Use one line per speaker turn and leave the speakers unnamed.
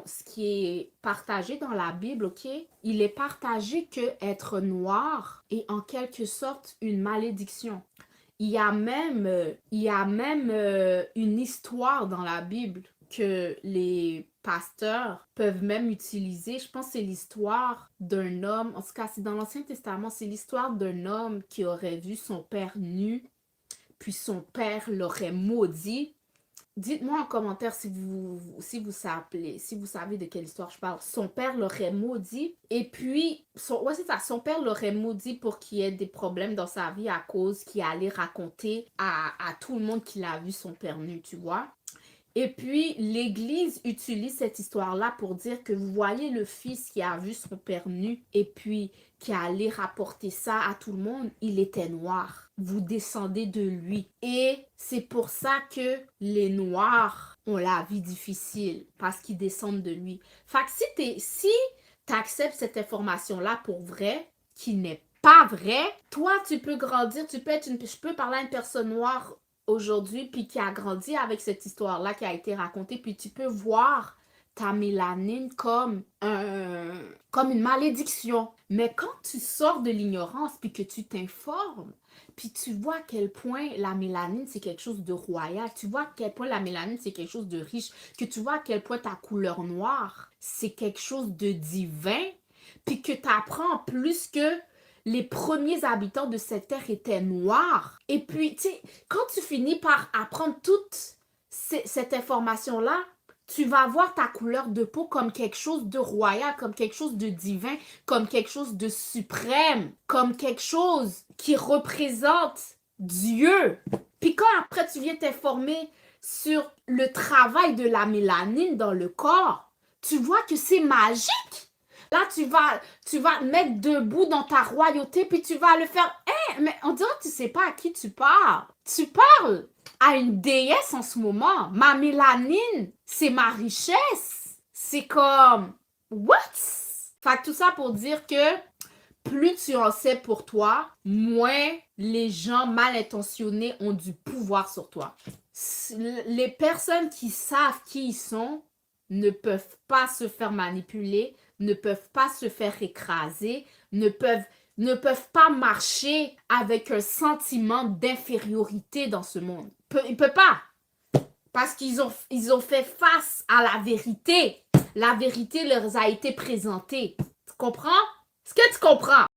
ce qui est partagé dans la Bible, ok? Il est partagé que être noir est en quelque sorte une malédiction. Il y a même une histoire dans la Bible que les pasteurs peuvent même utiliser. Je pense que c'est l'histoire d'un homme, en tout cas c'est dans l'Ancien Testament, c'est l'histoire d'un homme qui aurait vu son père nu, puis son père l'aurait maudit. Dites-moi en commentaire si vous savez de quelle histoire je parle. Son père l'aurait maudit et puis, ouais c'est ça, son père l'aurait maudit pour qu'il y ait des problèmes dans sa vie à cause qu'il allait raconter à tout le monde qu'il a vu son père nu, tu vois. Et puis, l'Église utilise cette histoire-là pour dire que vous voyez le fils qui a vu son père nu et puis qui allait rapporter ça à tout le monde, il était noir. Vous descendez de lui. Et c'est pour ça que les noirs ont la vie difficile parce qu'ils descendent de lui. Fait que si t'acceptes cette information-là pour vrai, qui n'est pas vrai, toi, tu peux grandir, je peux parler à une personne noire aujourd'hui, puis qui a grandi avec cette histoire-là qui a été racontée, puis tu peux voir ta mélanine comme une malédiction. Mais quand tu sors de l'ignorance, puis que tu t'informes, puis tu vois à quel point la mélanine, c'est quelque chose de royal, tu vois à quel point la mélanine, c'est quelque chose de riche, que tu vois à quel point ta couleur noire, c'est quelque chose de divin, puis que tu apprends plus que les premiers habitants de cette terre étaient noirs. Et puis, tu sais, quand tu finis par apprendre toute cette information-là, tu vas voir ta couleur de peau comme quelque chose de royal, comme quelque chose de divin, comme quelque chose de suprême, comme quelque chose qui représente Dieu. Puis quand après tu viens t'informer sur le travail de la mélanine dans le corps, tu vois que c'est magique. Là, tu vas te mettre debout dans ta royauté, puis tu vas le faire. Hey, mais on dirait que tu sais pas à qui tu parles. Tu parles à une déesse en ce moment. Ma mélanine, c'est ma richesse. C'est comme, what? Fait que tout ça pour dire que plus tu en sais pour toi, moins les gens mal intentionnés ont du pouvoir sur toi. Les personnes qui savent qui ils sont ne peuvent pas se faire manipuler, ne peuvent pas se faire écraser, ne peuvent pas marcher avec un sentiment d'infériorité dans ce monde. Ils ne peuvent pas. Parce qu'ils ont fait face à la vérité. La vérité leur a été présentée. Tu comprends? Est-ce que tu comprends?